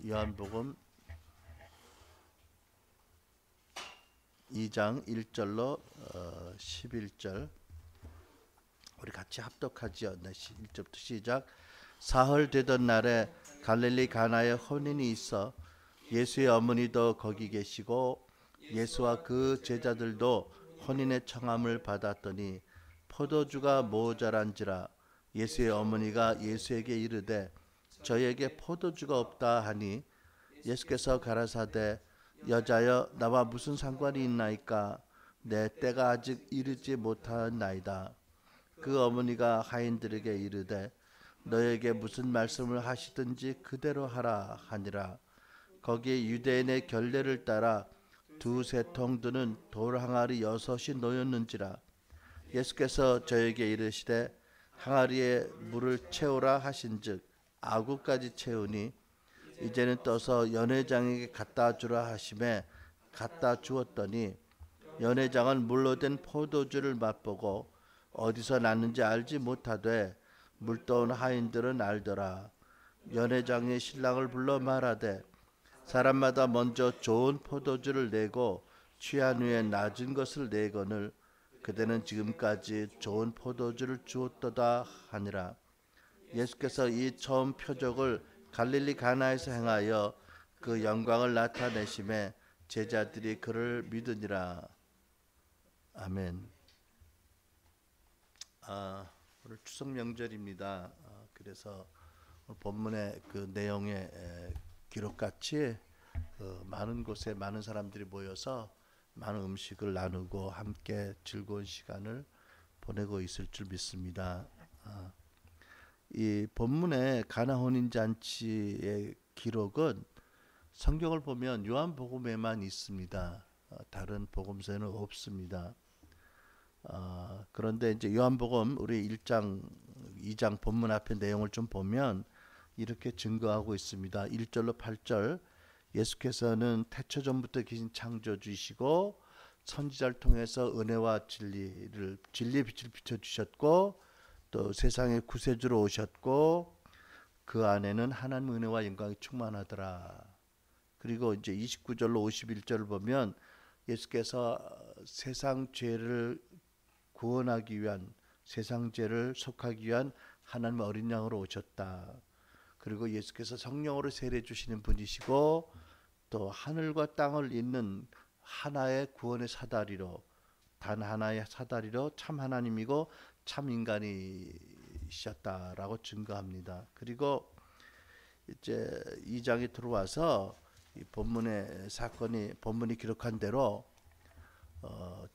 요한복음 2장 1절로 11절 우리 같이 합독하지요. 1절부터 시작. 사흘 되던 날에 갈릴리 가나에 혼인이 있어 예수의 어머니도 거기 계시고 예수와 그 제자들도 혼인의 청함을 받았더니 포도주가 모자란지라. 예수의 어머니가 예수에게 이르되 저에게 포도주가 없다 하니 예수께서 가라사대 여자여 나와 무슨 상관이 있나이까? 내 때가 아직 이르지 못하나이다. 그 어머니가 하인들에게 이르되 너에게 무슨 말씀을 하시든지 그대로 하라 하니라. 거기에 유대인의 결례를 따라 두세 통 드는 돌 항아리 6이 놓였는지라. 예수께서 저에게 이르시되 항아리에 물을 채우라 하신즉 아구까지 채우니 이제는 떠서 연회장에게 갖다 주라 하심에 갖다 주었더니 연회장은 물로 된 포도주를 맛보고 어디서 났는지 알지 못하되 물떠온 하인들은 알더라. 연회장이 신랑을 불러 말하되 사람마다 먼저 좋은 포도주를 내고 취한 후에 낮은 것을 내거늘 그대는 지금까지 좋은 포도주를 주었도다 하니라. 예수께서 이 처음 표적을 갈릴리 가나에서 행하여 그 영광을 나타내심에 제자들이 그를 믿으니라. 아멘. 오늘 추석 명절입니다. 그래서 본문의 그 내용의 기록같이 많은 곳에 많은 사람들이 모여서 많은 음식을 나누고 함께 즐거운 시간을 보내고 있을 줄 믿습니다. 이 본문의 가나 혼인 잔치의 기록은 성경을 보면 요한복음에만 있습니다. 다른 복음서에는 없습니다. 그런데 이제 요한복음 우리 1장, 2장 본문 앞에 내용을 좀 보면 이렇게 증거하고 있습니다. 1절로 8절 예수께서는 태초 전부터 계신 창조주이시고 선지자를 통해서 은혜와 진리의 빛을 비춰주셨고 또 세상의 구세주로 오셨고 그 안에는 하나님 은혜와 영광이 충만하더라. 그리고 이제 29절로 51절을 보면 예수께서 세상 죄를 구원하기 위한 세상 죄를 속하기 위한 하나님의 어린 양으로 오셨다. 그리고 예수께서 성령으로 세례 주시는 분이시고 또 하늘과 땅을 잇는 하나의 구원의 사다리로 단 하나의 사다리로 참 하나님이고 참 인간이셨다라고 증거합니다. 그리고 이제 2장에 들어와서 이 본문의 사건이 본문이 기록한 대로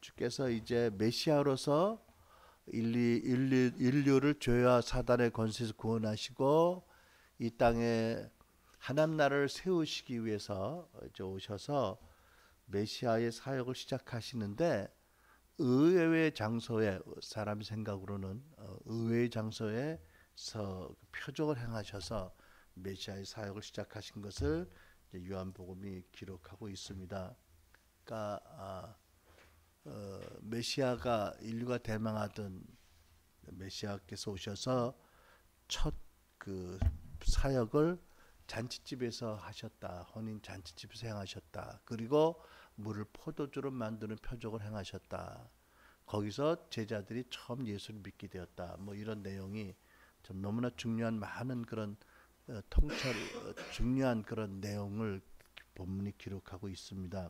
주께서 이제 메시아로서 인류를 죄와 사단의 권세에서 구원하시고 이 땅에 하나님 나라를 세우시기 위해서 이제 오셔서 메시아의 사역을 시작하시는데 의외의 장소에 사람 생각으로는 의외의 장소에서 표적을 행하셔서 메시아의 사역을 시작하신 것을 이제 요한복음이 기록하고 있습니다. 그러니까 메시아가 인류가 대망하던 메시아께서 오셔서 첫 그 사역을 잔치집에서 하셨다. 혼인 잔치집에서 행하셨다. 그리고 물을 포도주로 만드는 표적을 행하셨다. 거기서 제자들이 처음 예수를 믿게 되었다. 뭐 이런 내용이 좀 너무나 중요한 많은 그런 중요한 그런 내용을 본문이 기록하고 있습니다.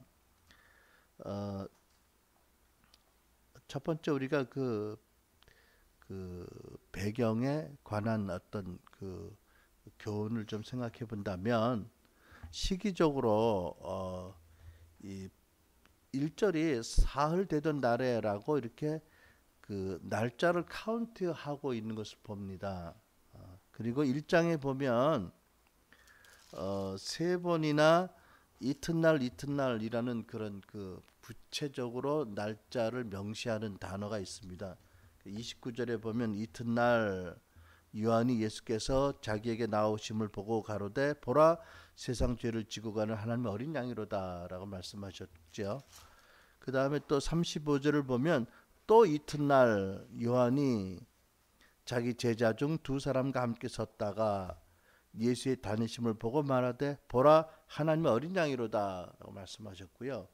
첫 번째 우리가 그 배경에 관한 어떤 그 교훈을 좀 생각해 본다면 시기적으로 이 1절이 사흘 되던 날에라고 이렇게 그 날짜를 카운트하고 있는 것을 봅니다. 그리고 1장에 보면 세 번이나 이튿날이라는 그런 그 구체적으로 날짜를 명시하는 단어가 있습니다. 29절에 보면 이튿날 요한이 예수께서 자기에게 나오심을 보고 가로되 보라 세상 죄를 지고 가는 하나님의 어린 양이로다 라고 말씀하셨죠. 그 다음에 또 35절을 보면 또 이튿날 요한이 자기 제자 중 2사람과 함께 섰다가 예수의 다니심을 보고 말하되 보라 하나님의 어린 양이로다라고 말씀하셨고요.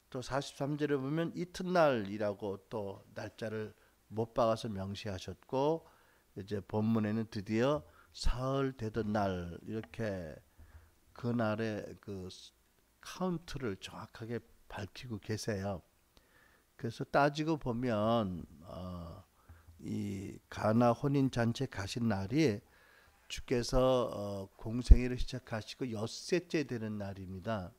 또 43절에 보면 이튿날이라고 또 날짜를 못 박아서 명시하셨고, 이제 본문에는 드디어 사흘 되던 날 이렇게 그날의 그 카운트를 정확하게 밝히고 계세요. 그래서 따지고 보면 이 가나 혼인 잔치 가신 날이 주께서 공생애를 시작하시고 엿새째 되는 날입니다.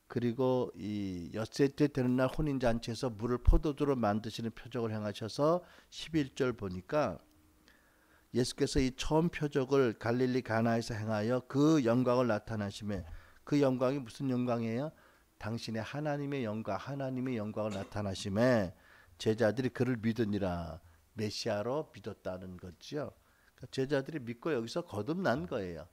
그리고 이 엿새째 되는 날 혼인 잔치에서 물을 포도주로 만드시는 표적을 행하셔서 11절 보니까 예수께서 이 처음 표적을 갈릴리 가나에서 행하여 그 영광을 나타나시며, 그 영광이 무슨 영광이에요? 당신의 하나님의 영광, 하나님의 영광을 나타나심에 제자들이 그를 믿으니라. 메시아로 믿었다는 거죠. 그러니까 제자들이 믿고 여기서 거듭난 거예요.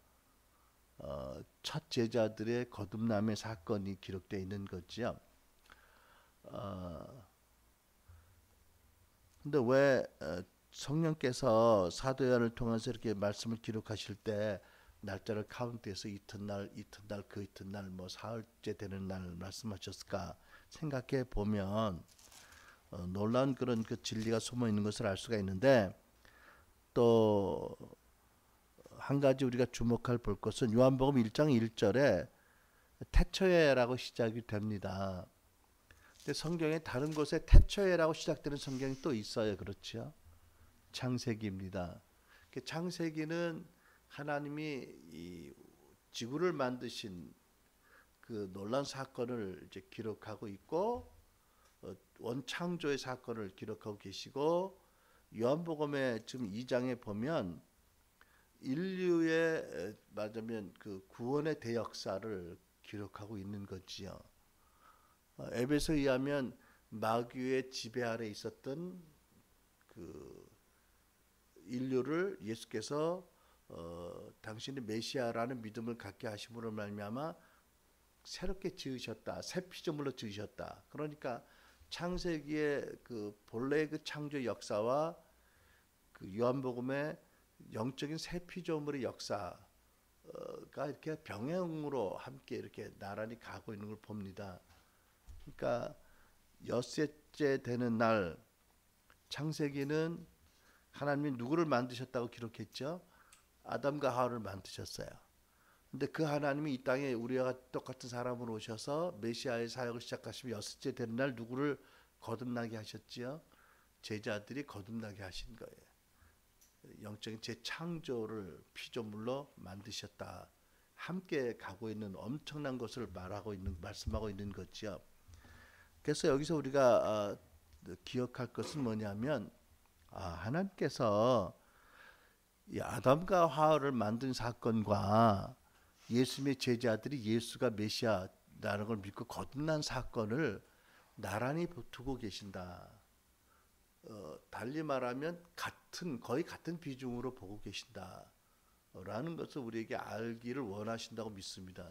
첫 제자들의 거듭남의 사건이 기록되어 있는 거죠. 근데 왜 성령께서 사도 요한을 통해서 이렇게 말씀을 기록하실 때 날짜를 카운트해서 이튿날, 그 이튿날, 뭐 사흘째 되는 날 말씀하셨을까 생각해 보면 놀라운 그런 그 진리가 숨어 있는 것을 알 수가 있는데, 또 한 가지 우리가 주목할 볼 것은 요한복음 1장 1절에 태초에라고 시작이 됩니다. 근데 성경에 다른 곳에 태초에라고 시작되는 성경이 또 있어요. 그렇죠? 창세기입니다. 창세기는 하나님이 이 지구를 만드신 그 놀라운 사건을 이제 기록하고 있고, 원창조의 사건을 기록하고 계시고, 요한복음의 지금 2장에 보면 인류의 말하자면 그 구원의 대역사를 기록하고 있는 거지요. 에베소에 의하면 마귀의 지배 아래 있었던 그 인류를 예수께서 당신의 메시아라는 믿음을 갖게 하심으로 말미암아 새롭게 지으셨다. 새 피조물로 지으셨다. 그러니까 창세기의 그 본래의 그 창조 역사와 그 요한복음의 영적인 새 피조물의 역사가 이렇게 병행으로 함께 이렇게 나란히 가고 있는 걸 봅니다. 그러니까 엿새째 되는 날, 창세기는 하나님이 누구를 만드셨다고 기록했죠? 아담과 하와를 만드셨어요. 근데 그 하나님이 이 땅에 우리와 똑같은 사람으로 오셔서 메시아의 사역을 시작하시면 엿새째 되는 날 누구를 거듭나게 하셨지요? 제자들이 거듭나게 하신 거예요. 영적인 재창조를 피조물로 만드셨다. 함께 가고 있는 엄청난 것을 말씀하고 있는 거죠. 그래서 여기서 우리가 기억할 것은 뭐냐면, 하나님께서 이 아담과 하와를 만든 사건과 예수님의 제자들이 예수가 메시아라는 걸 믿고 거듭난 사건을 나란히 두고 계신다. 달리 말하면 거의 같은 비중으로 보고 계신다라는 것을 우리에게 알기를 원하신다고 믿습니다.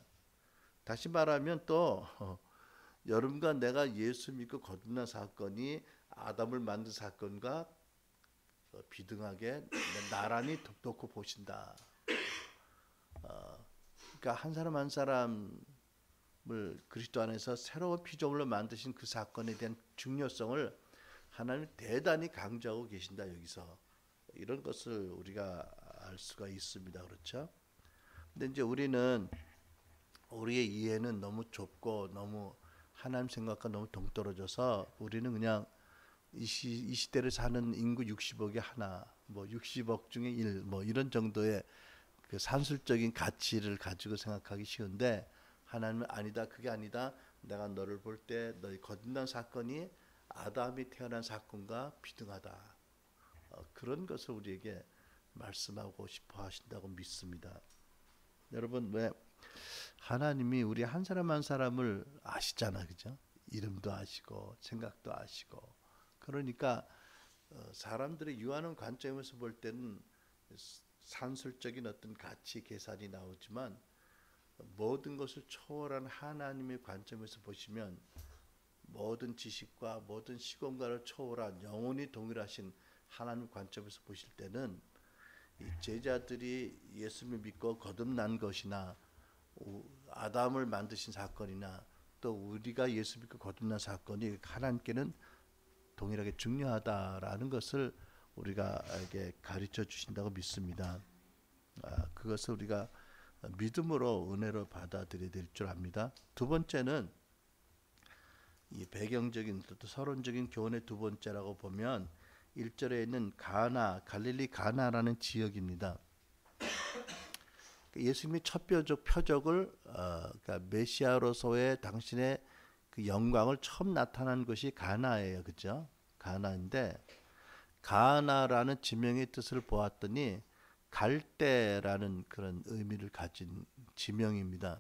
다시 말하면 또 여러분과 내가 예수 믿고 거듭난 사건이 아담을 만든 사건과 비등하게 나란히 놓고 보신다. 그러니까 한 사람 한 사람을 그리스도 안에서 새로운 피조물로 만드신 그 사건에 대한 중요성을 하나님 대단히 강조하고 계신다. 여기서 이런 것을 우리가 알 수가 있습니다. 그렇죠? 근데 이제 우리는 우리의 이해는 너무 좁고 너무 하나님 생각과 너무 동떨어져서 우리는 그냥 이 시대를 사는 인구 60억의 하나, 뭐 60억 중에 1, 뭐 이런 정도의 그 산술적인 가치를 가지고 생각하기 쉬운데, 하나님은 아니다. 그게 아니다. 내가 너를 볼 때 너희 거듭난 사건이 아담이 태어난 사건과 비등하다. 그런 것을 우리에게 말씀하고 싶어 하신다고 믿습니다. 여러분, 왜 하나님이 우리 한 사람 한 사람을 아시잖아, 그죠? 이름도 아시고 생각도 아시고. 그러니까 사람들이 유하는 관점에서 볼 때는 산술적인 어떤 가치 계산이 나오지만, 모든 것을 초월한 하나님의 관점에서 보시면 모든 지식과 모든 시공간을 초월한 영원히 동일하신 하나님 관점에서 보실 때는 이 제자들이 예수를 믿고 거듭난 것이나 아담을 만드신 사건이나 또 우리가 예수 믿고 거듭난 사건이 하나님께는 동일하게 중요하다라는 것을 우리가에게 가르쳐 주신다고 믿습니다. 그것을 우리가 믿음으로 은혜로 받아들여야 될 줄 압니다. 두 번째는 이 배경적인 또 서론적인 교훈의 두 번째라고 보면 1절에 있는 가나, 갈릴리 가나라는 지역입니다. 예수님이 첫 표적을 그러니까 메시아로서의 당신의 그 영광을 처음 나타난 것이 가나예요, 그죠? 가나인데 가나라는 지명의 뜻을 보았더니 갈대라는 그런 의미를 가진 지명입니다.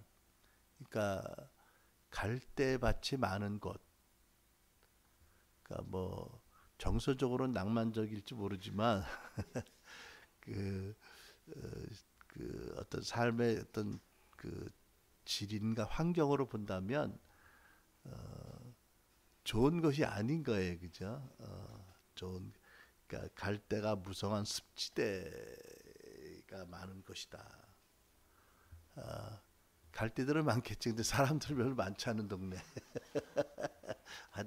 그러니까 갈대밭이 많은 곳. 그러니까 뭐 정서적으로는 낭만적일지 모르지만 그, 그 어떤 삶의 어떤 그 질인가 환경으로 본다면 좋은 것이 아닌 거예요, 그죠? 좋은 그러니까 갈대가 무성한 습지대가 많은 것이다. 갈대들은 많겠지. 근데 사람들 별로 많지 않은 동네.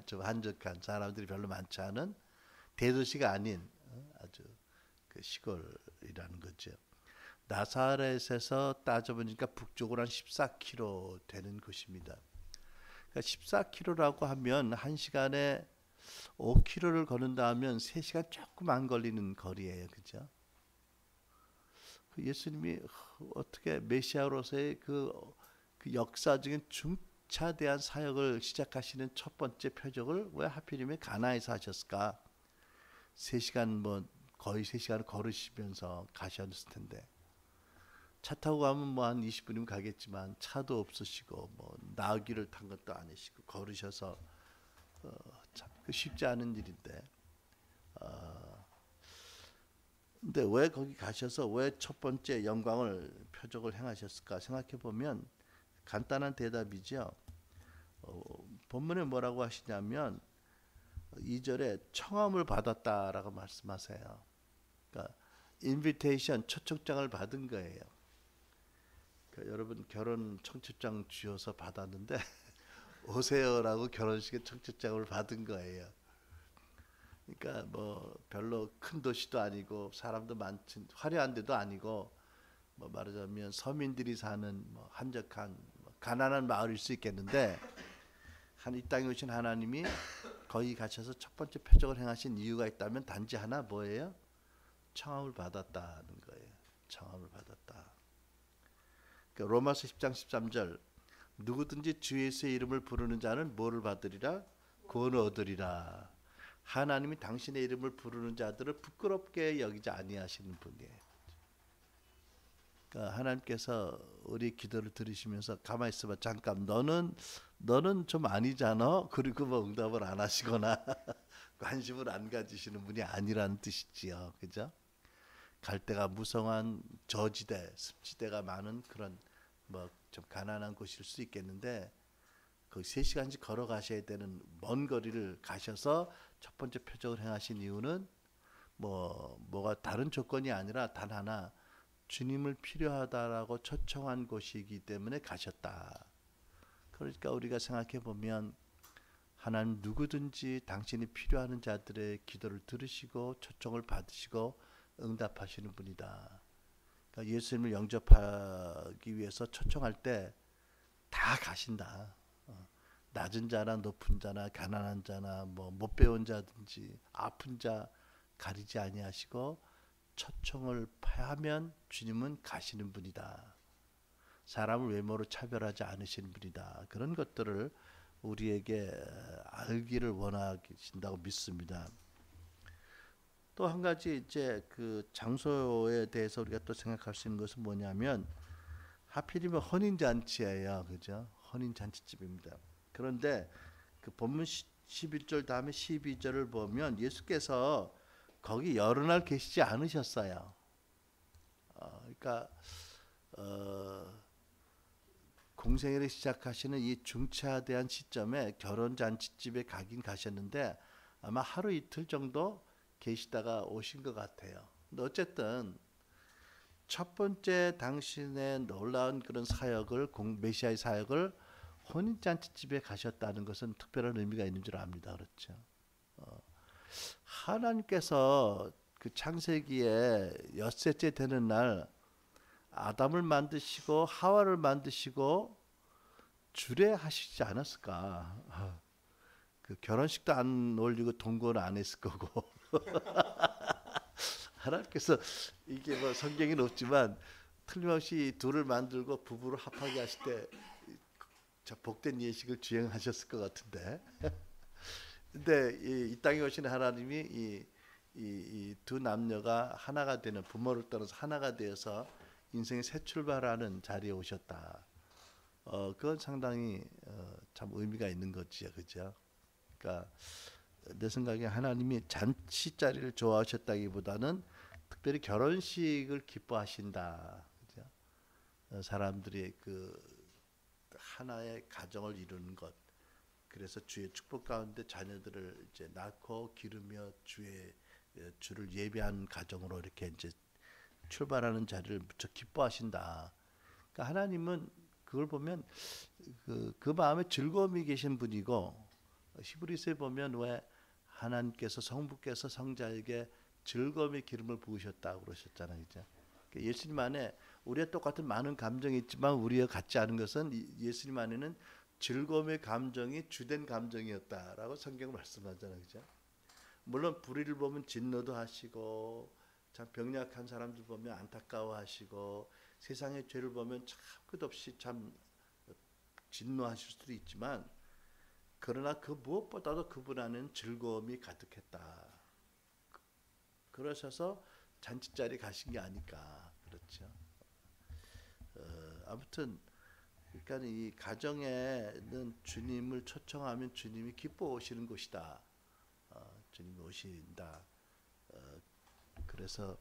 좀 한적한 사람들이 별로 많지 않은 대도시가 아닌 아주 그 시골이라는 거죠. 나사렛에서 따져보니까 북쪽으로 한 14km 되는 곳입니다. 그러니까 14km라고 하면 1시간에 5km를 걷는다 하면 3시간 조금 안 걸리는 거리예요. 그죠? 예수님이 어떻게 메시아로서의 그 역사적인 중차대한 사역을 시작하시는 첫 번째 표적을 왜 하필이면 가나에서 하셨을까? 3시간 뭐 거의 3시간 걸으시면서 가셨을 텐데 차 타고 가면 뭐 한 20분이면 가겠지만 차도 없으시고 뭐 나귀를 탄 것도 아니시고 걸으셔서 참 쉽지 않은 일인데 근데 왜 거기 가셔서 왜 첫 번째 영광을 표적을 행하셨을까 생각해 보면 간단한 대답이죠. 본문에 뭐라고 하시냐면 2절에 청함을 받았다라고 말씀하세요. 그러니까 인비테이션 초청장을 받은 거예요. 그러니까 여러분 결혼 청첩장 주어서 받았는데 오세요라고 결혼식에 청첩장을 받은 거예요. 그러니까 뭐 별로 큰 도시도 아니고 사람도 많지 화려한 데도 아니고 뭐 말하자면 서민들이 사는 뭐 한적한 뭐 가난한 마을일 수 있겠는데 이 땅에 오신 하나님이 거기 가셔서 첫 번째 표적을 행하신 이유가 있다면 단지 하나 뭐예요? 청함을 받았다는 거예요. 청함을 받았다. 그러니까 로마서 10장 13절 누구든지 주 예수의 이름을 부르는 자는 뭐를 받으리라? 구원을 얻으리라. 하나님이 당신의 이름을 부르는 자들을 부끄럽게 여기지 아니하시는 분이에요. 그러니까 하나님께서 우리 기도를 들으시면서 가만히 있어봐. 잠깐 너는 좀 아니잖아. 그리고 뭐 응답을 안 하시거나 관심을 안 가지시는 분이 아니라는 뜻이지요. 그죠? 갈대가 무성한 저지대, 습지대가 많은 그런 뭐 좀 가난한 곳일 수 있겠는데 그 3시간씩 걸어가셔야 되는 먼 거리를 가셔서 첫 번째 표적을 행하신 이유는 뭐가 다른 조건이 아니라 단 하나 주님을 필요하다라고 초청한 곳이기 때문에 가셨다. 그러니까 우리가 생각해 보면 하나님 누구든지 당신이 필요하는 자들의 기도를 들으시고 초청을 받으시고 응답하시는 분이다. 그러니까 예수님을 영접하기 위해서 초청할 때 다 가신다. 낮은 자나 높은 자나 가난한 자나 뭐 못 배운 자든지 아픈 자 가리지 아니하시고 초청을 하면 주님은 가시는 분이다. 사람을 외모로 차별하지 않으시는 분이다. 그런 것들을 우리에게 알기를 원하신다고 믿습니다. 또 한 가지 이제 그 장소에 대해서 우리가 또 생각할 수 있는 것은 뭐냐면 하필이면 혼인잔치예요. 그죠? 혼인잔치집입니다. 그런데 그 본문 11절 다음에 12절을 보면 예수께서 거기 여러 날 계시지 않으셨어요. 그러니까 공생애를 시작하시는 이 중차대한 시점에 결혼잔치집에 가긴 가셨는데 아마 하루 이틀 정도 계시다가 오신 것 같아요. 근데 어쨌든 첫 번째 당신의 놀라운 그런 사역을 메시아의 사역을 혼인잔치집에 가셨다는 것은 특별한 의미가 있는 줄 압니다. 그렇죠? 하나님께서 그 창세기에 엿새째 되는 날 아담을 만드시고 하와를 만드시고 주례하시지 않았을까? 그 결혼식도 안 올리고 동거는 안 했을 거고 하나님께서 이게 뭐 성경에는 없지만 틀림없이 둘을 만들고 부부를 합하게 하실 때 복된 예식을 주행하셨을 것 같은데 근데 이 땅에 오신 하나님이 이 두 남녀가 하나가 되는 부모를 떠나서 하나가 되어서 인생의 새 출발하는 자리에 오셨다. 그건 상당히 참 의미가 있는 거지요, 그죠? 그러니까 내 생각에 하나님이 잔치 자리를 좋아하셨다기보다는 특별히 결혼식을 기뻐하신다, 그죠? 사람들이 그 하나의 가정을 이루는 것. 그래서 주의 축복 가운데 자녀들을 이제 낳고 기르며 주를 예배한 가정으로 이렇게 이제 출발하는 자리를 무척 기뻐하신다. 그러니까 하나님은 그걸 보면 그 마음에 즐거움이 계신 분이고 히브리서에 보면 왜 하나님께서 성부께서 성자에게 즐거움의 기름을 부으셨다고 그러셨잖아요, 그죠? 그러니까 예수님 안에 우리와 똑같은 많은 감정이 있지만 우리와 같지 않은 것은 예수님 안에는 즐거움의 감정이 주된 감정이었다라고 성경 말씀하잖아요, 그죠? 물론 불의를 보면 진노도 하시고 참 병약한 사람들 보면 안타까워하시고 세상의 죄를 보면 참 끝없이 참 진노하실 수도 있지만 그러나 그 무엇보다도 그분 안에는 즐거움이 가득했다. 그러셔서 잔치자리 가신 게 아닐까. 그렇죠. 아무튼 그러니까 이 가정에는 주님을 초청하면 주님이 기뻐 오시는 곳이다. 주님이 오신다. 그래서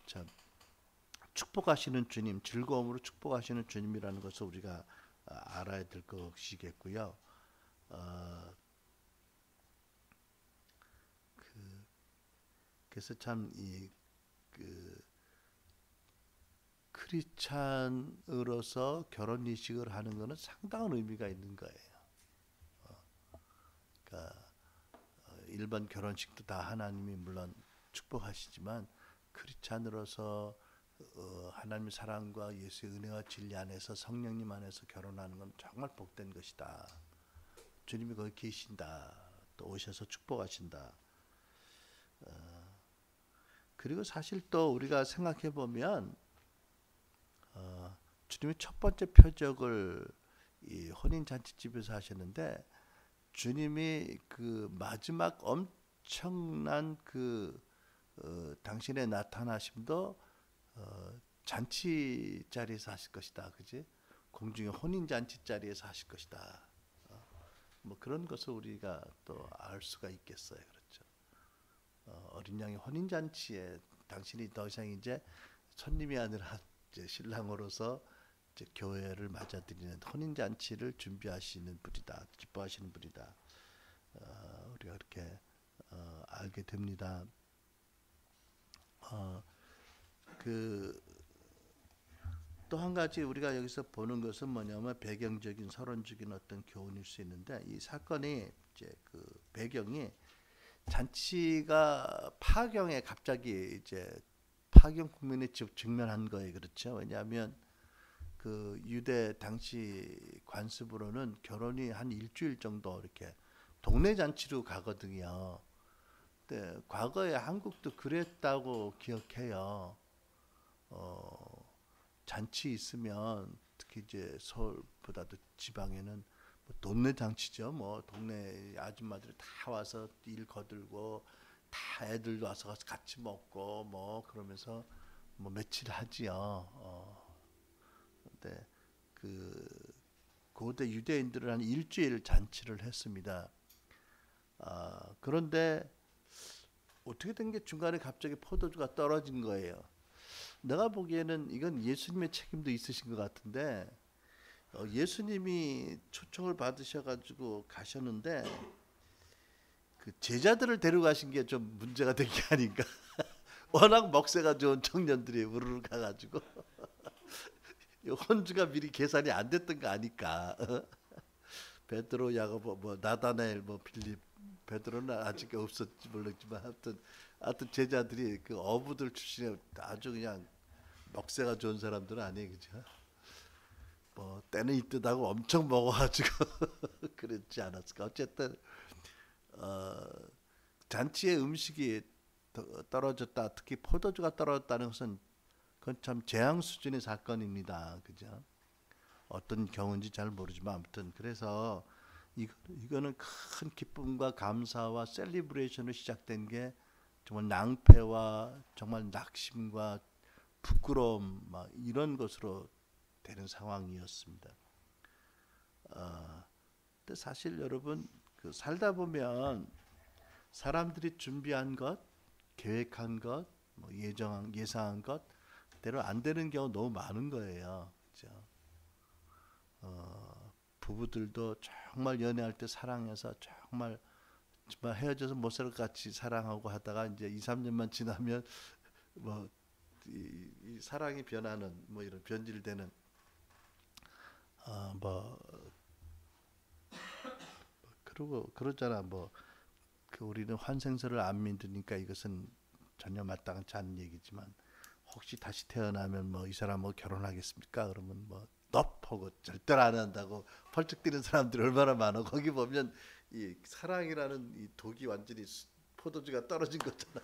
참 축복하시는 주님, 즐거움으로 축복하시는 주님이라는 것을 우리가 알아야 될 것이겠고요. 그래서 참 이 크리스찬으로서 결혼 이식을 하는 것은 상당한 의미가 있는 거예요. 그러니까 일반 결혼식도 다 하나님이 물론 축복하시지만 크리스찬으로서 하나님의 사랑과 예수의 은혜와 진리 안에서 성령님 안에서 결혼하는 건 정말 복된 것이다. 주님이 거기 계신다. 또 오셔서 축복하신다. 그리고 사실 또 우리가 생각해 보면 주님이 첫 번째 표적을 이 혼인 잔치집에서 하셨는데 주님이 그 마지막 엄청난 그 당신의 나타나심도 잔치 자리에서 하실 것이다, 그지? 공중의 혼인 잔치 자리에서 하실 것이다. 뭐 그런 것을 우리가 또 알 수가 있겠어요, 그렇죠? 어린 양의 혼인 잔치에 당신이 더 이상 이제 손님이 아니라 이제 신랑으로서 이제 교회를 맞아들이는 혼인 잔치를 준비하시는 분이다, 기뻐하시는 분이다. 우리가 그렇게 알게 됩니다. 그 또 한 가지 우리가 여기서 보는 것은 뭐냐면 배경적인 서론적인 어떤 교훈일 수 있는데 이 사건이 이제 그 배경이 잔치가 파경에 갑자기 이제 파경 국면에 직면한 거예요, 그렇죠? 왜냐하면 그 유대 당시 관습으로는 결혼이 한 일주일 정도 이렇게 동네 잔치로 가거든요. 근데 과거에 한국도 그랬다고 기억해요. 잔치 있으면 특히 이제 서울보다도 지방에는 뭐 동네 잔치죠. 뭐 동네 아줌마들이 다 와서 일 거들고 다 애들도 와서 같이 먹고 뭐 그러면서 뭐 며칠 하지요. 근데 그 고대 유대인들은 한 일주일 잔치를 했습니다. 그런데 어떻게 된 게 중간에 갑자기 포도주가 떨어진 거예요. 내가 보기에는 이건 예수님의 책임도 있으신 것 같은데 예수님이 초청을 받으셔가지고 가셨는데 그 제자들을 데려가신 게 좀 문제가 된 게 아닌가. 워낙 먹새가 좋은 청년들이 우르르 가가지고 혼주가 미리 계산이 안 됐던 거 아니까. 베드로, 야고보, 뭐 나다나엘, 뭐 빌립, 베드로는 아직 없었지 모르겠지만 하여튼 제자들이 그 어부들 출신의 아주 그냥 먹새가 좋은 사람들은 아니에요, 그죠? 뭐 때는 이때다고 엄청 먹어가지고 그랬지 않았을까. 어쨌든 어, 잔치의 음식이 떨어졌다, 특히 포도주가 떨어졌다는 것은 그건 참 재앙 수준의 사건입니다, 그죠? 어떤 경우인지 잘 모르지만 아무튼 그래서 이거는 큰 기쁨과 감사와 셀리브레이션으로 시작된 게 정말 낭패와 정말 낙심과 부끄러움 막 이런 것으로 되는 상황이었습니다. 근데 사실 여러분 그 살다 보면 사람들이 준비한 것, 계획한 것, 뭐 예상한 것 대로 안 되는 경우 너무 많은 거예요. 그렇죠? 부부들도 정말 연애할 때 사랑해서 정말 헤어져서 못 살 것 같이 사랑하고 하다가 이제 2, 3년만 지나면 뭐 이 사랑이 변하는 뭐 이런 변질되는 뭐 그러고 그러잖아. 뭐 그 우리는 환생설을 안 믿으니까 이것은 전혀 마땅치 않은 얘기지만 혹시 다시 태어나면 뭐 이 사람하고 결혼하겠습니까? 그러면 뭐 넙하고 절대로 안 한다고 펄쩍 뛰는 사람들이 얼마나 많아. 거기 보면 이 사랑이라는 이 독이 완전히 포도주가 떨어진 거잖아.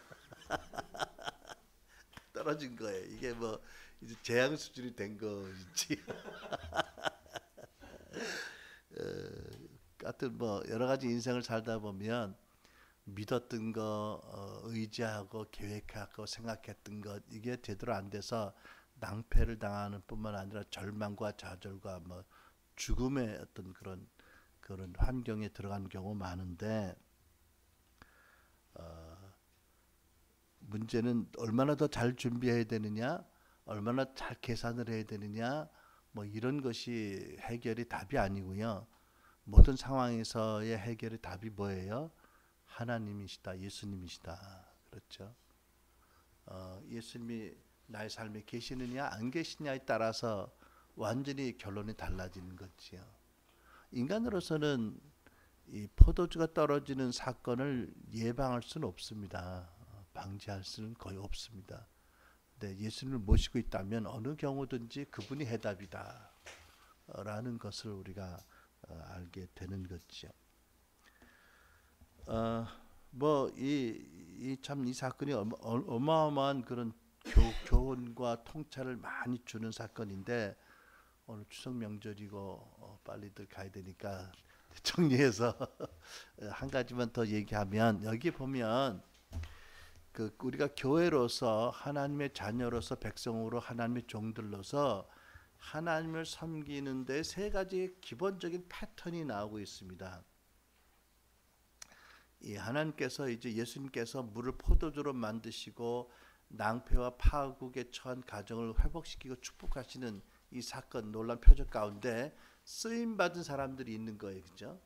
떨어진 거예요. 이게 뭐 이제 재앙 수준이 된 거지. 하여튼 뭐 여러 가지 인생을 살다 보면 믿었던 거, 의지하고 계획하고 생각했던 것 이게 제대로 안 돼서 낭패를 당하는 뿐만 아니라 절망과 좌절과 뭐 죽음의 어떤 그런 환경에 들어가는 경우 많은데 문제는 얼마나 더 잘 준비해야 되느냐, 얼마나 잘 계산을 해야 되느냐, 뭐 이런 것이 해결이 답이 아니고요. 모든 상황에서의 해결의 답이 뭐예요? 하나님이시다, 예수님이시다. 그렇죠? 예수님이 나의 삶에 계시느냐 안 계시냐에 따라서 완전히 결론이 달라지는 거지요. 인간으로서는 이 포도주가 떨어지는 사건을 예방할 수는 없습니다. 방지할 수는 거의 없습니다. 근데 예수님을 모시고 있다면 어느 경우든지 그분이 해답이다 라는 것을 우리가 알게 되는 거죠. 뭐 참 이 사건이 어마어마한 그런 교훈과 통찰을 많이 주는 사건인데 오늘 추석 명절이고 빨리들 가야 되니까 정리해서 한 가지만 더 얘기하면 여기 보면 그 우리가 교회로서 하나님의 자녀로서 백성으로 하나님의 종들로서 하나님을 섬기는 데 세 가지의 기본적인 패턴이 나오고 있습니다. 이 하나님께서 이제 예수님께서 물을 포도주로 만드시고 낭패와 파국에 처한 가정을 회복시키고 축복하시는 이 사건 놀란 표적 가운데 쓰임 받은 사람들이 있는 거예요, 그죠?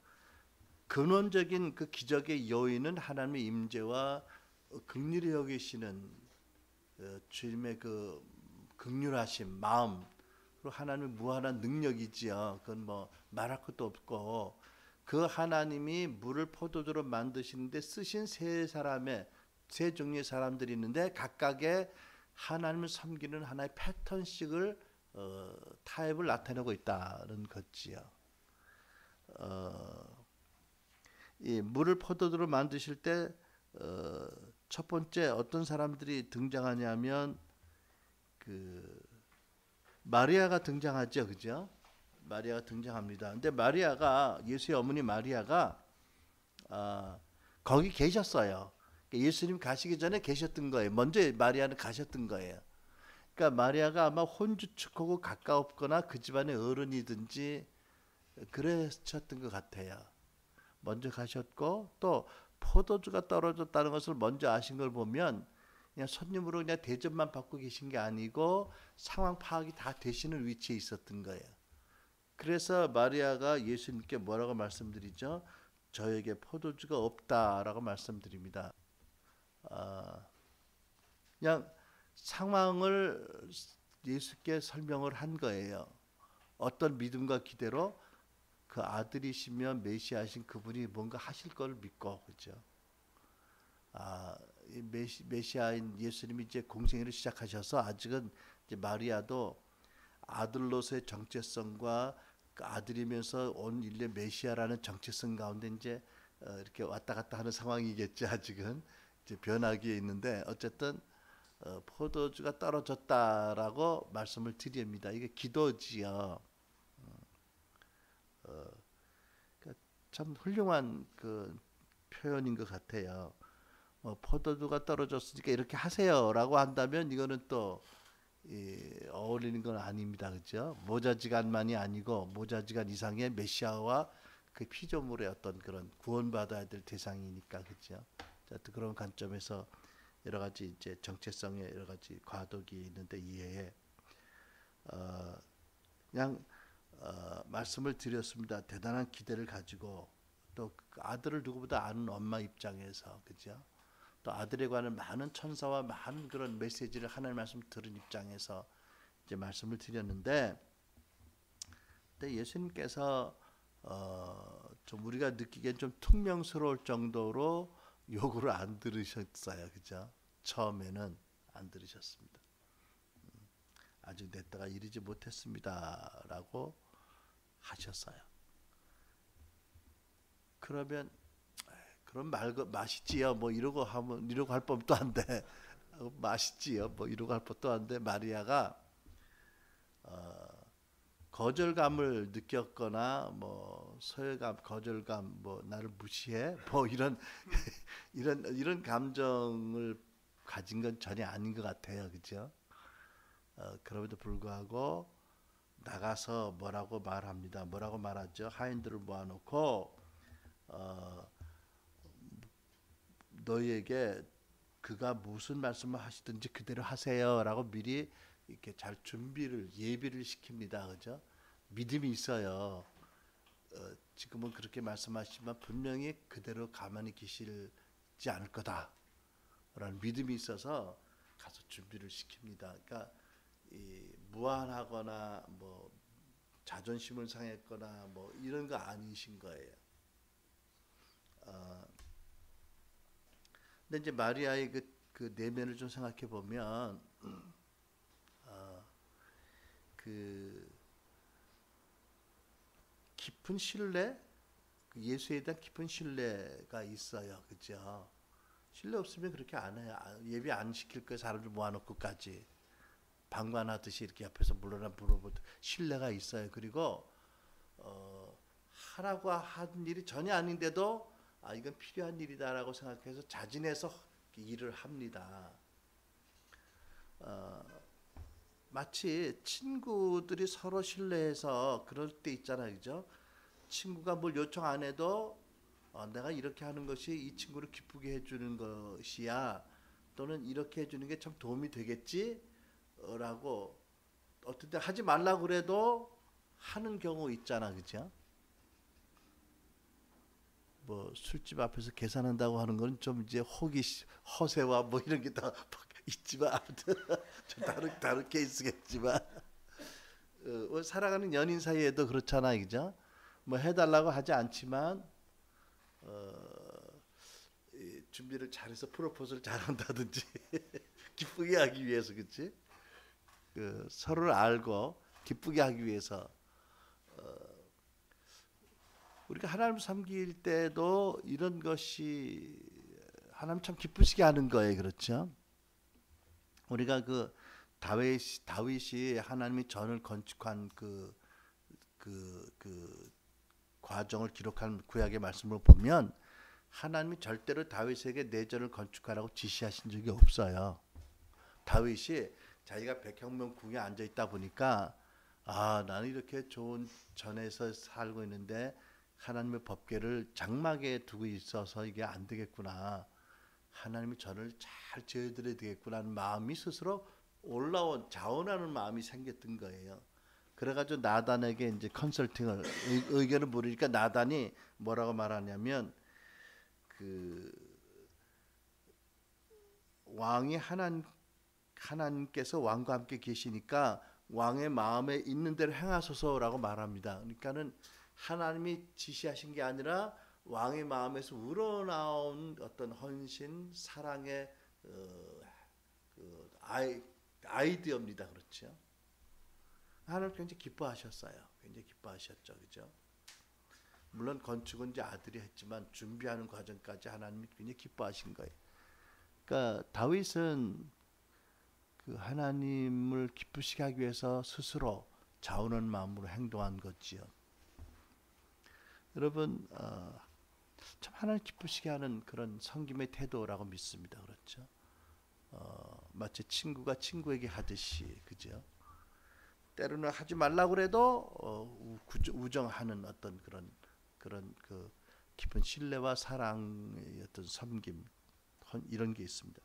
근원적인 그 기적의 요인은 하나님의 임재와 긍휼히 여기시는 주님의 그 긍휼하심 마음 그리고 하나님의 무한한 능력이지요. 그건 뭐 말할 것도 없고 그 하나님이 물을 포도주로 만드시는데 쓰신 세 종류의 사람들이 있는데 각각의 하나님을 섬기는 하나의 패턴식을 타입을 나타내고 있다는 것지요. 이 물을 포도주로 만드실 때 첫 번째 어떤 사람들이 등장하냐면 그 마리아가 등장하죠, 그죠? 마리아가 등장합니다. 근데 마리아가 예수의 어머니 마리아가 거기 계셨어요. 예수님 가시기 전에 계셨던 거예요. 먼저 마리아는 가셨던 거예요. 그러니까 마리아가 아마 혼주축하고 가까웠거나 그 집안의 어른이든지 그랬었던 것 같아요. 먼저 가셨고 또 포도주가 떨어졌다는 것을 먼저 아신 걸 보면 그냥 손님으로 그냥 대접만 받고 계신 게 아니고 상황 파악이 다 되시는 위치에 있었던 거예요. 그래서 마리아가 예수님께 뭐라고 말씀드리죠? 저에게 포도주가 없다라고 말씀드립니다. 그냥 상황을 예수께 설명을 한 거예요. 어떤 믿음과 기대로 그 아들이시면 메시아신 그분이 뭔가 하실 걸 믿고, 그죠? 이 메시아인 예수님이 이제 공생애를 시작하셔서 아직은 이제 마리아도 아들로서의 정체성과 그 아들이면서 온 인류의 메시아라는 정체성 가운데 이제 이렇게 왔다 갔다 하는 상황이겠죠. 아직은 이제 변하기에 있는데 어쨌든 포도주가 떨어졌다라고 말씀을 드립니다. 이게 기도지요. 그러니까 참 훌륭한 그 표현인 것 같아요. 포도주가 떨어졌으니까 이렇게 하세요라고 한다면 이거는 또 어울리는 건 아닙니다. 그죠? 모자지간만이 아니고 모자지간 이상의 메시아와 그 피조물의 어떤 그런 구원받아야 될 대상이니까, 그죠? 자, 그런 관점에서 여러 가지 이제 정체성의 여러 가지 과도기 있는데 이해에 그냥 말씀을 드렸습니다. 대단한 기대를 가지고 또 그 아들을 누구보다 아는 엄마 입장에서, 그죠? 또 아들에 관한 많은 천사와 많은 그런 메시지를 하나님 말씀 들은 입장에서 이제 말씀을 드렸는데, 근데 예수님께서 좀 우리가 느끼기엔 좀 퉁명스러울 정도로 요구를 안 들으셨어요, 그죠? 처음에는 안 들으셨습니다. 아직 내 때가 이르지 못했습니다라고 하셨어요. 그러면 그럼 맛있지요. 뭐 이러고 하면 이러고 할 법도 한데 맛있지요. 뭐 이러고 할 법도 한데 마리아가 거절감을 느꼈거나 뭐 소외감, 거절감, 뭐 나를 무시해, 뭐 이런 이런 감정을 가진 건 전혀 아닌 것 같아요, 그죠? 그럼에도 불구하고 나가서 뭐라고 말합니다. 뭐라고 말하죠? 하인들을 모아놓고 너희에게 그가 무슨 말씀을 하시든지 그대로 하세요라고 미리 이렇게 잘 준비를 예비를 시킵니다. 그죠? 믿음이 있어요. 지금은 그렇게 말씀하시지만 분명히 그대로 가만히 계시지 않을 거다라는 믿음이 있어서 가서 준비를 시킵니다. 그러니까 무안하거나 뭐 자존심을 상했거나 뭐 이런 거 아니신 거예요. 근데 이제 마리아의 그 내면을 좀 생각해 보면 그 깊은 신뢰, 그 예수에 대한 깊은 신뢰가 있어요, 그죠? 신뢰 없으면 그렇게 안 해요. 예배 안 시킬 거예요. 사람들 모아놓고까지 방관하듯이 이렇게 옆에서 물어보듯 신뢰가 있어요. 그리고 하라고 한 일이 전혀 아닌데도 이건 필요한 일이다라고 생각해서 자진해서 일을 합니다. 마치 친구들이 서로 신뢰해서 그럴 때 있잖아요, 그죠? 친구가 뭘 요청 안 해도 내가 이렇게 하는 것이 이 친구를 기쁘게 해주는 것이야, 또는 이렇게 해주는 게 참 도움이 되겠지? 라고 어떤 때 하지 말라고 그래도 하는 경우 있잖아, 그죠? 뭐 술집 앞에서 계산한다고 하는 건 좀 이제 허세와 뭐 이런 게 다 있지만 아무튼 좀 다른 케이스겠지만 살아가는 연인 사이에도 그렇잖아, 그죠? 뭐 해달라고 하지 않지만 준비를 잘해서 프로포즈를 잘한다든지 기쁘게 하기 위해서, 그치? 서로를 알고 기쁘게 하기 위해서 우리가 하나님 섬길 때도 이런 것이 하나님 참 기쁘시게 하는 거예요, 그렇죠? 우리가 그 다윗이 하나님이 전을 건축한 그 과정을 기록한 구약의 말씀을 보면 하나님이 절대로 다윗에게 내 전을 건축하라고 지시하신 적이 없어요. 다윗이 자기가 백향명 궁에 앉아 있다 보니까 나는 이렇게 좋은 전에서 살고 있는데 하나님의 법궤를 장막에 두고 있어서 이게 안 되겠구나. 하나님이 저를 잘 지어드려야 되겠구나는 마음이 스스로 자원하는 마음이 생겼던 거예요. 그래가지고 나단에게 이제 컨설팅을 의견을 물으니까 나단이 뭐라고 말하냐면 그 왕이 하나님께서 왕과 함께 계시니까 왕의 마음에 있는 대로 행하소서라고 말합니다. 그러니까는 하나님이 지시하신 게 아니라 왕의 마음에서 우러나온 어떤 헌신, 사랑의 그 아이디어입니다. 그렇죠? 하나님 굉장히 기뻐하셨어요. 굉장히 기뻐하셨죠, 그죠? 물론 건축은 이제 아들이 했지만 준비하는 과정까지 하나님이 굉장히 기뻐하신 거예요. 그러니까 다윗은 그 하나님을 기쁘시게 하기 위해서 스스로 자원한 마음으로 행동한 거지요. 여러분, 참 하나님 기쁘시게 하는 그런 섬김의 태도라고 믿습니다. 그렇죠? 마치 친구가 친구에게 하듯이, 그죠? 때로는 하지 말라고 그래도 우정하는 어떤 그런 그 깊은 신뢰와 사랑의 어떤 섬김, 이런 게 있습니다.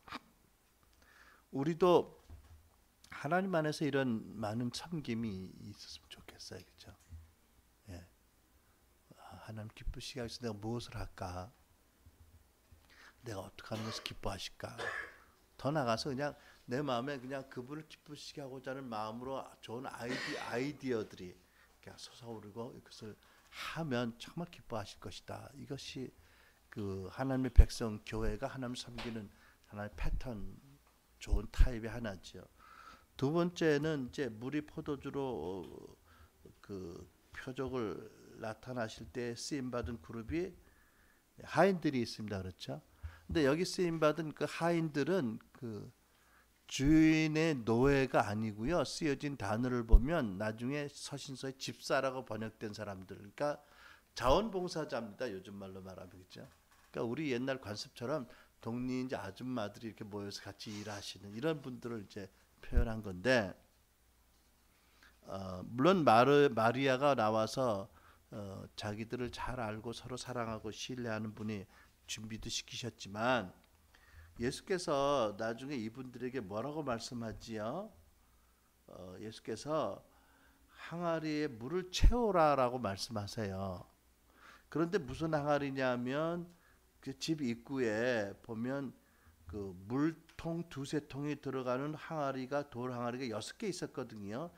우리도 하나님 안에서 이런 많은 섬김이 있었으면 좋겠어요, 그렇죠? 예. 하나님 기쁘시게 하기 위해서 내가 무엇을 할까? 내가 어떻게 하는 것을 기뻐하실까? 더 나가서 그냥 내 마음에 그냥 그분을 기쁘시게 하고자 하는 마음으로 좋은 아이디어들이 솟아오르고 이것을 하면 정말 기뻐하실 것이다. 이것이 그 하나님의 백성 교회가 하나님을 섬기는 하나의 패턴, 좋은 타입의 하나죠. 두 번째는 이제 물이 포도주로 그 표적을 나타나실 때 쓰임 받은 그룹이 하인들이 있습니다. 그렇죠? 근데 여기 쓰임 받은 그 하인들은 그 주인의 노예가 아니고요. 쓰여진 단어를 보면 나중에 서신서에 집사라고 번역된 사람들, 그러니까 자원봉사자입니다. 요즘 말로 말하면, 그렇죠? 그러니까 우리 옛날 관습처럼 동네 이제 아줌마들이 이렇게 모여서 같이 일하시는 이런 분들을 이제 표현한 건데, 물론 마리아가 나와서 자기들을 잘 알고 서로 사랑하고 신뢰하는 분이 준비도 시키셨지만 예수께서 나중에 이분들에게 뭐라고 말씀하지요? 예수께서 항아리에 물을 채우라라고 말씀하세요. 그런데 무슨 항아리냐면 그 집 입구에 보면 그 물통 두세 통이 들어가는 항아리가, 돌 항아리가 6개 있었거든요.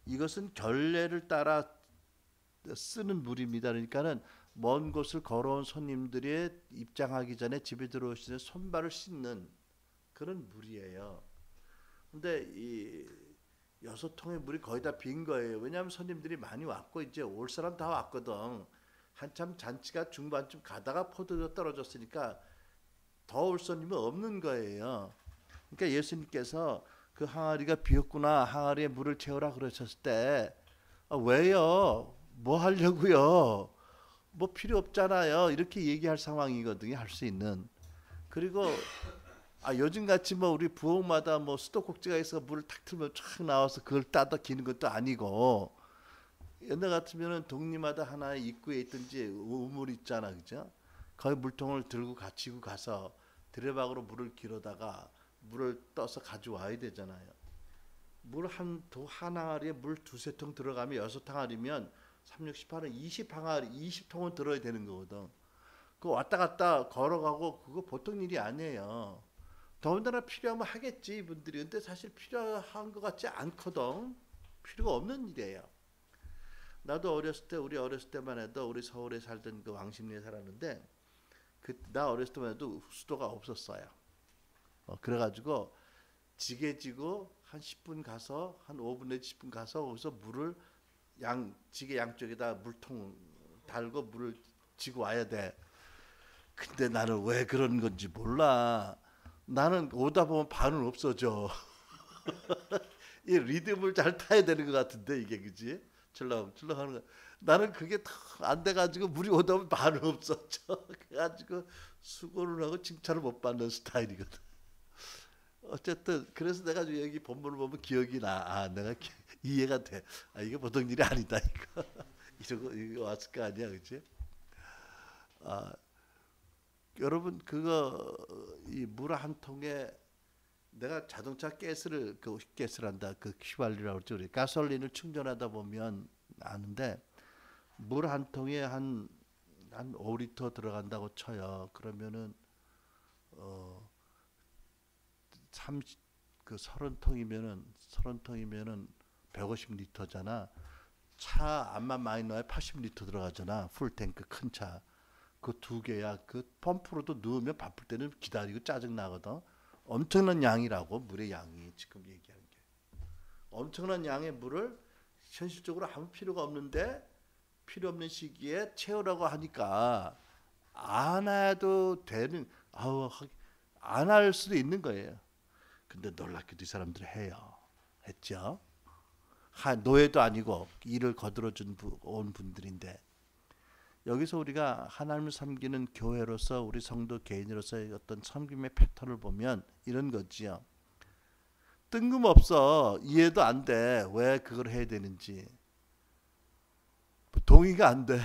이것은 결례를 따라 쓰는 물입니다. 그러니까는 먼 곳을 걸어온 손님들이 입장하기 전에 집에 들어오실 때 손발을 씻는 그런 물이에요. 근데 이 6통의 물이 거의 다 빈 거예요. 왜냐하면 손님들이 많이 왔고 이제 올 사람 다 왔거든. 한참 잔치가 중반쯤 가다가 포도주가 떨어졌으니까 더 올 손님은 없는 거예요. 그러니까 예수님께서 그 항아리가 비었구나, 항아리에 물을 채우라 그러셨을 때 왜요? 뭐 하려고요? 뭐 필요 없잖아요. 이렇게 얘기할 상황이거든요. 할 수 있는. 그리고 요즘 같이 뭐 우리 부엌마다 뭐 수도꼭지가 있어 물을 탁 틀면 쫙 나와서 그걸 따다 기는 것도 아니고, 옛날 같으면은 동네마다 하나의 입구에 있든지 우물 있잖아, 그죠? 거기 물통을 들고 가지고 가서 드레박으로 물을 길어다가 물을 떠서 가져와야 되잖아요. 물 한 항아리에 물 두세 통 들어가면 6항아리면 3, 6, 18은 20항아리, 20통은 들어야 되는 거거든. 그 왔다 갔다 걸어가고 그거 보통 일이 아니에요. 더군다나 필요하면 하겠지 이분들이. 근데 사실 필요한 것 같지 않거든. 필요가 없는 일이에요. 나도 우리 어렸을 때만 해도 우리 서울에 살던 그 왕십리에 살았는데 나 어렸을 때만 해도 수도가 없었어요. 그래가지고 지게 지고 한 10분 가서 한 5분 내지 10분 가서 거기서 물을 지게 양쪽에다 물통 달고 물을 지고 와야 돼. 근데 나는 왜 그런 건지 몰라. 나는 오다 보면 반은 없어져. 이 리듬을 잘 타야 되는 것 같은데 이게, 그지? 출렁출렁 하는 거. 나는 그게 안 돼가지고 물이 오다 보면 반은 없어져. 그래가지고 수고를 하고 칭찬을 못 받는 스타일이거든. 어쨌든 그래서 내가 여기 본문을 보면 기억이 나. 내가 이해가 돼. 이게 보통 일이 아니다 이거. 이거 왔을 거 아니야, 그렇지? 여러분 그거 이 물 한 통에 내가 자동차 가스란다 그 휘발유라고 그러죠. 우리 가솔린을 충전하다 보면 아는데 물 한 통에 한 5리터 들어간다고 쳐요. 그러면은 그 30통이면은 150리터잖아. 차 안만 많이 넣어야 80리터 들어가잖아. 풀탱크 큰 차. 그 두 개야. 그 펌프로도 넣으면 바쁠 때는 기다리고 짜증 나거든. 엄청난 양이라고, 물의 양이 지금 얘기하는 게. 엄청난 양의 물을 현실적으로 아무 필요가 없는데 필요 없는 시기에 채우라고 하니까 안 해도 되는, 안 할 수도 있는 거예요. 근데 놀랍게도 이 사람들이 해요. 했죠. 노예도 아니고 일을 거들어 온 분들인데, 여기서 우리가 하나님을 섬기는 교회로서, 우리 성도 개인으로서의 어떤 섬김의 패턴을 보면 이런 거지요. 뜬금없어. 이해도 안 돼. 왜 그걸 해야 되는지. 동의가 안 돼.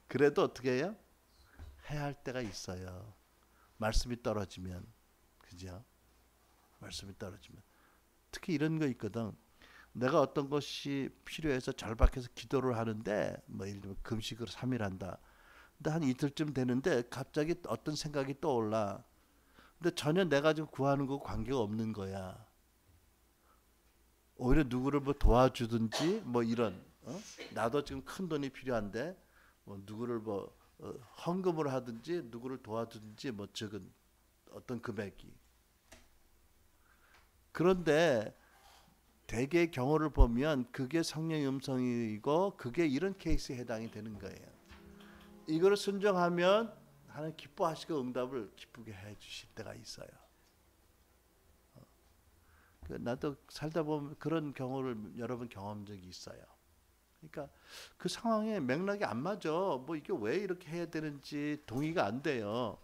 그래도 어떻게 해요? 해야 할 때가 있어요. 말씀이 떨어지면. 그죠? 말씀이 떨어지면. 특히 이런 거 있거든. 내가 어떤 것이 필요해서 절박해서 기도를 하는데, 뭐 예를 들면 금식을 3일 한다. 근데 한 이틀쯤 되는데 갑자기 어떤 생각이 떠올라. 근데 전혀 내가 지금 구하는 거 관계가 없는 거야. 오히려 누구를 뭐 도와주든지 뭐 이런, 나도 지금 큰 돈이 필요한데 뭐 누구를 뭐 헌금을 하든지 누구를 도와주든지 뭐 적은 어떤 금액이. 그런데 대개의 경우를 보면 그게 성령의 음성이고 그게 이런 케이스에 해당이 되는 거예요. 이거를 순종하면 하나님 기뻐하시고 응답을 기쁘게 해 주실 때가 있어요. 나도 살다 보면 그런 경우를 여러 번 경험한 적이 있어요. 그러니까 그 상황에 맥락이 안 맞아. 뭐 이게 왜 이렇게 해야 되는지 동의가 안 돼요.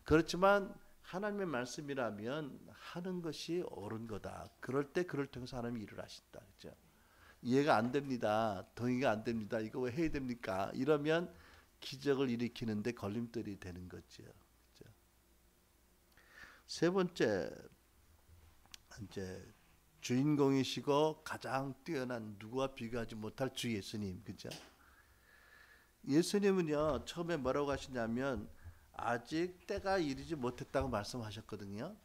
그렇지만 하나님의 말씀이라면 하는 것이 옳은 거다. 그럴 때 그를 통해서 하나님이 일을 하신다. 그죠? 이해가 안 됩니다. 동의가 안 됩니다. 이거 왜 해야 됩니까? 이러면 기적을 일으키는데 걸림돌이 되는 거죠. 그죠? 세 번째, 이제 주인공이시고 가장 뛰어난, 누구와 비교하지 못할 주 예수님. 그죠? 예수님은요, 처음에 뭐라고 하시냐면 아직 때가 이르지 못했다고 말씀하셨거든요.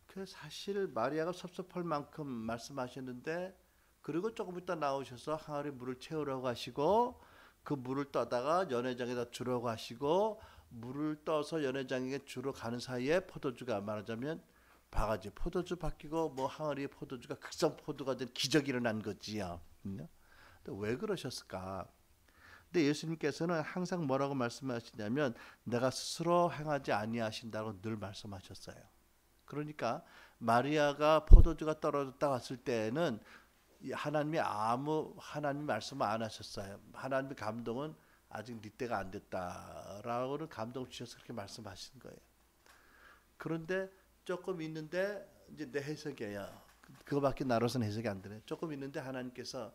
그 사실 마리아가 섭섭할 만큼 말씀하셨는데, 그리고 조금 있다 나오셔서 항아리 물을 채우라고 하시고, 그 물을 떠다가 연회장에다 주라고 하시고, 물을 떠서 연회장에 주러 가는 사이에 포도주가, 말하자면 바가지 포도주 바뀌고 뭐 항아리의 포도주가 극성 포도가 된 기적이 일어난 거지요. 근데 왜 그러셨을까? 근데 예수님께서는 항상 뭐라고 말씀하시냐면 내가 스스로 행하지 아니하신다고 늘 말씀하셨어요. 그러니까 마리아가 포도주가 떨어졌다 왔을 때는 하나님이 하나님 말씀을 안 하셨어요. 하나님의 감동은 아직 네 때가 안 됐다라고는 감동을 주셔서 그렇게 말씀하신 거예요. 그런데 조금 있는데, 이제 내 해석이에요. 그거밖에 나로서는 해석이 안 되네. 조금 있는데 하나님께서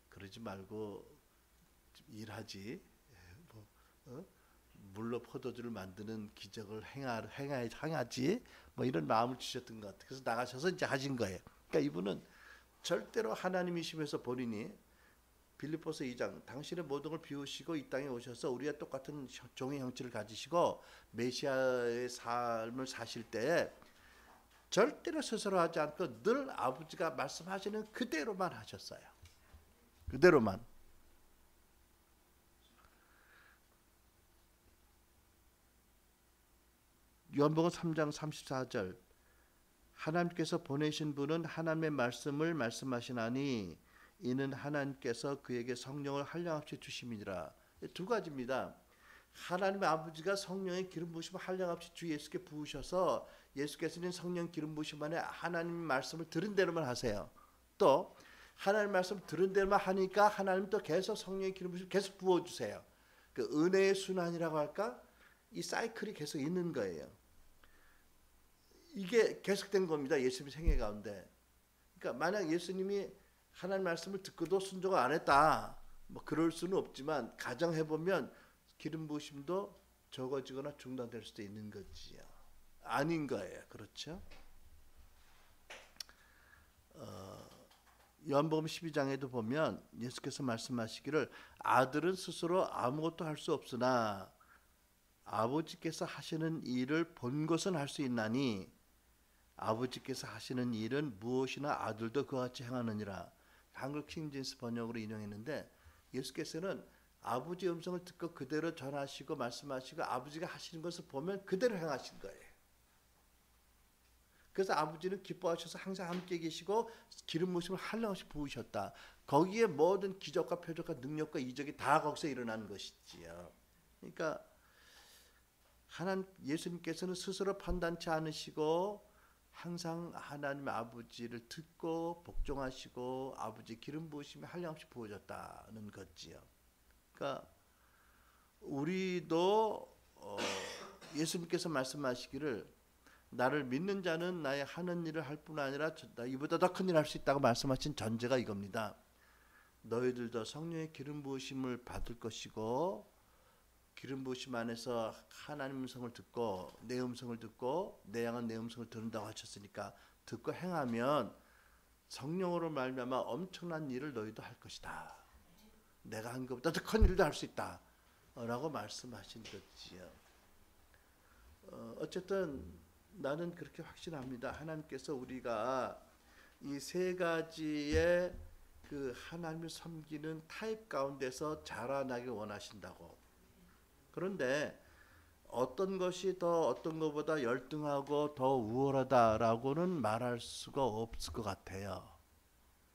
그러지 말고 일하지. 물로 포도주를 만드는 기적을 행하지. 뭐 이런 마음을 주셨던 것 같아요. 그래서 나가셔서 이제 하신 거예요. 그러니까 이분은 절대로 하나님이시면서 본인이 빌립보서 2장 당신의 모든 걸 비우시고 이 땅에 오셔서 우리와 똑같은 종의 형체를 가지시고 메시아의 삶을 사실 때 절대로 스스로하지 않고 늘 아버지가 말씀하시는 그대로만 하셨어요. 그대로만. 요한복음 3장 34절 하나님께서 보내신 분은 하나님의 말씀을 말씀하시나니 이는 하나님께서 그에게 성령을 한량없이 주심이니라. 두 가지입니다. 하나님의 아버지가 성령의 기름 부으심을 한량없이 주 예수께 부으셔서 예수께서는 성령 기름 부으심 안에 하나님의 말씀을 들은 대로만 하세요. 또 하나님의 말씀을 들은 대로만 하니까 하나님 또 계속 성령의 기름 부으심 계속 부어주세요. 그 은혜의 순환이라고 할까? 이 사이클이 계속 있는 거예요. 이게 계속된 겁니다. 예수님의 생애 가운데. 그러니까 만약 예수님이 하나님 말씀을 듣고도 순종을 안 했다, 뭐 그럴 수는 없지만 가정해 보면 기름 부으심도 적어지거나 중단될 수도 있는 거지요. 아닌 거예요. 그렇죠? 요한복음 12장에도 보면 예수께서 말씀하시기를 아들은 스스로 아무것도 할 수 없으나 아버지께서 하시는 일을 본 것은 할 수 있나니 아버지께서 하시는 일은 무엇이나 아들도 그와 같이 행하느니라. 한글 킹제임스 번역으로 인용했는데 예수께서는 아버지 음성을 듣고 그대로 전하시고 말씀하시고 아버지가 하시는 것을 보면 그대로 행하신 거예요. 그래서 아버지는 기뻐하셔서 항상 함께 계시고 기름 부으심을 한량없이 부으셨다. 거기에 모든 기적과 표적과 능력과 이적이 다 거기서 일어나는 것이지요. 그러니까 하나님 예수님께서는 스스로 판단치 않으시고 항상 하나님 아버지를 듣고 복종하시고 아버지 기름 부으심이 한량없이 부어졌다는 거지요. 그러니까 우리도 예수님께서 말씀하시기를 나를 믿는 자는 나의 하는 일을 할 뿐 아니라 이보다 더 큰 일 할 수 있다고 말씀하신 전제가 이겁니다. 너희들도 성령의 기름 부으심을 받을 것이고 기름 부으심 안에서 하나님 음성을 듣고 내 음성을 듣고 내 양은 내 음성을 듣는다고 하셨으니까 듣고 행하면 성령으로 말미암아 엄청난 일을 너희도 할 것이다. 내가 한 것보다 더 큰 일도 할 수 있다 라고 말씀하신 거지요. 어쨌든 나는 그렇게 확신합니다. 하나님께서 우리가 이 세 가지의 그 하나님을 섬기는 타입 가운데서 자라나길 원하신다고. 그런데 어떤 것이 더 어떤 것보다 열등하고 더 우월하다라고는 말할 수가 없을 것 같아요.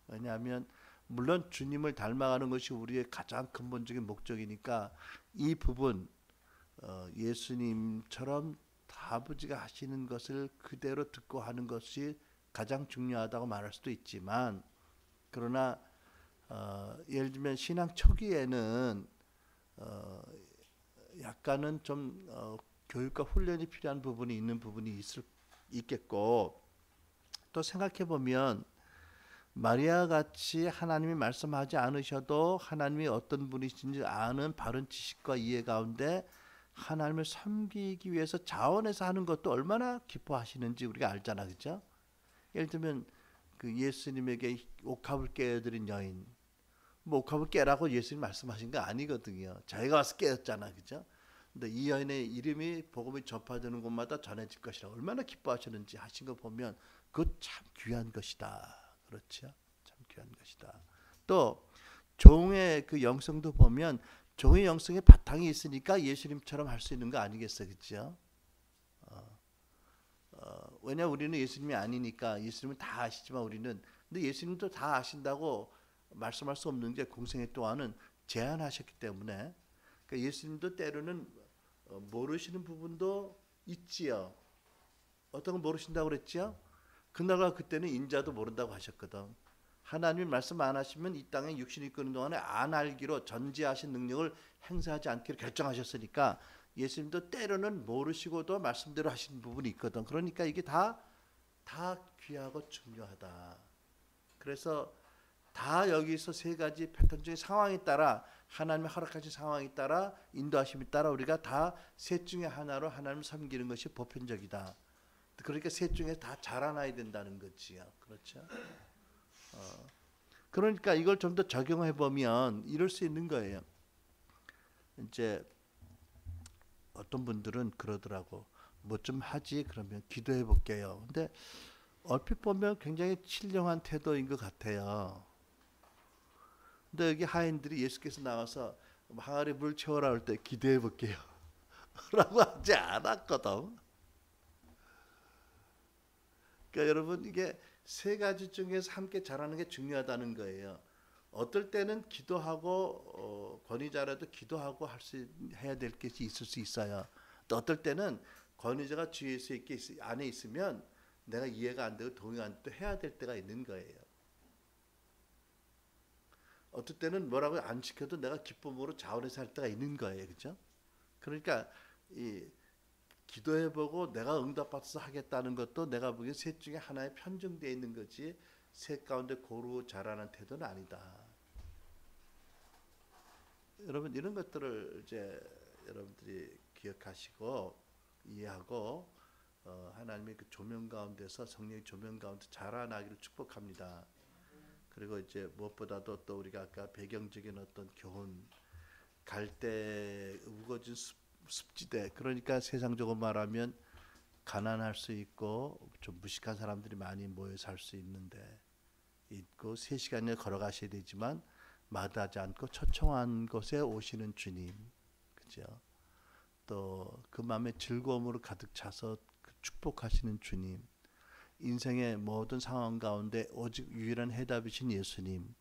왜냐하면 물론 주님을 닮아가는 것이 우리의 가장 근본적인 목적이니까 이 부분 예수님처럼 아버지가 하시는 것을 그대로 듣고 하는 것이 가장 중요하다고 말할 수도 있지만 그러나 예를 들면 신앙 초기에는 약간은 좀 교육과 훈련이 필요한 부분이 있는 부분이 있겠고 또 생각해 보면 마리아 같이 하나님이 말씀하지 않으셔도 하나님이 어떤 분이신지 아는 바른 지식과 이해 가운데 하나님을 섬기기 위해서 자원해서 하는 것도 얼마나 기뻐하시는지 우리가 알잖아, 그죠? 예를 들면 그 예수님에게 옥합을 깨어드린 여인, 뭐 옥합을 깨라고 예수님 말씀하신 거 아니거든요. 자기가 와서 깨었잖아, 그죠? 근데 이 여인의 이름이 복음이 전파되는 곳마다 전해질 것이라 얼마나 기뻐하셨는지 하신 거 보면 그것 참 귀한 것이다. 그렇죠? 참 귀한 것이다. 또 종의 그 영성도 보면 종의 영성에 바탕이 있으니까 예수님처럼 할 수 있는 거 아니겠어요, 그렇죠? 왜냐 우리는 예수님이 아니니까 예수님은 다 아시지만 우리는 근데 예수님도 다 아신다고 말씀할 수 없는 게 공생애 동안은 제한하셨기 때문에 그러니까 예수님도 때로는 모르시는 부분도 있지요. 어떤 건 모르신다고 그랬지요? 그나마 그때는 인자도 모른다고 하셨거든. 하나님이 말씀 안 하시면 이 땅에 육신이 있는 동안에 안 알기로 전지하신 능력을 행사하지 않기로 결정하셨으니까 예수님도 때로는 모르시고도 말씀대로 하신 부분이 있거든. 그러니까 이게 다 귀하고 중요하다. 그래서 다 여기서 세 가지 패턴적인 상황에 따라 하나님의 허락하신 상황에 따라 인도하심에 따라 우리가 다 셋 중에 하나로 하나님을 섬기는 것이 보편적이다. 그러니까 셋 중에 다 자라나야 된다는 거지요. 그렇죠? 그러니까 이걸 좀 더 적용해 보면 이럴 수 있는 거예요. 이제 어떤 분들은 그러더라고. 뭐 좀 하지 그러면 기도해 볼게요. 근데 얼핏 보면 굉장히 신령한 태도인 것 같아요. 근데 여기 하인들이 예수께서 나와서 항아리 물 채워라 할 때 기도해 볼게요. 라고 하지 않았거든. 그러니까 여러분 이게 세 가지 중에서 함께 자라는 게 중요하다는 거예요. 어떨 때는 기도하고 권위자라도 기도하고 해야 될 것이 있을 수 있어요. 또 어떨 때는 권위자가 주위에 안에 있으면 내가 이해가 안 되고 동의가 안 되고 해야 될 때가 있는 거예요. 어떨 때는 뭐라고 안 시켜도 내가 기쁨으로 자원해서 할 때가 있는 거예요. 그렇죠? 그러니까 이 기도해보고 내가 응답받아서 하겠다는 것도 내가 보기엔 셋 중에 하나에 편중되어 있는 거지 셋 가운데 고루 자라는 태도는 아니다. 여러분 이런 것들을 이제 여러분들이 기억하시고 이해하고 하나님의 그 조명 가운데서 성령의 조명 가운데 자라나기를 축복합니다. 그리고 이제 무엇보다도 또 우리가 아까 배경적인 어떤 교훈 갈대 우거진 습지대 그러니까 세상적으로 말하면 가난할 수 있고 좀 무식한 사람들이 많이 모여 살 수 있는데 있고 3시간을 걸어가셔야 되지만 마다하지 않고 처청한 곳에 오시는 주님, 그죠? 또 그 마음에 즐거움으로 가득 차서 축복하시는 주님, 인생의 모든 상황 가운데 오직 유일한 해답이신 예수님,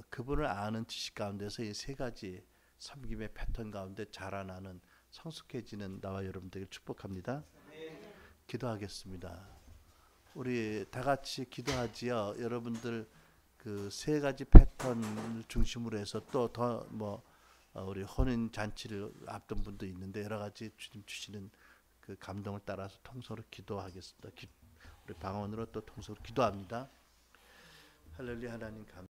그분을 아는 지식 가운데서 이 3가지 섬김의 패턴 가운데 자라나는 성숙해지는 나와 여러분 되길 축복합니다. 기도하겠습니다. 우리 다 같이 기도하지요. 여러분들 그 3가지 패턴을 중심으로 해서 또 더 뭐 우리 혼인 잔치를 앞둔 분도 있는데 여러 가지 주님 주시는 그 감동을 따라서 통성으로 기도하겠습니다. 우리 방언으로 또 통성으로 기도합니다. 할렐루야. 하나님 감사합니다.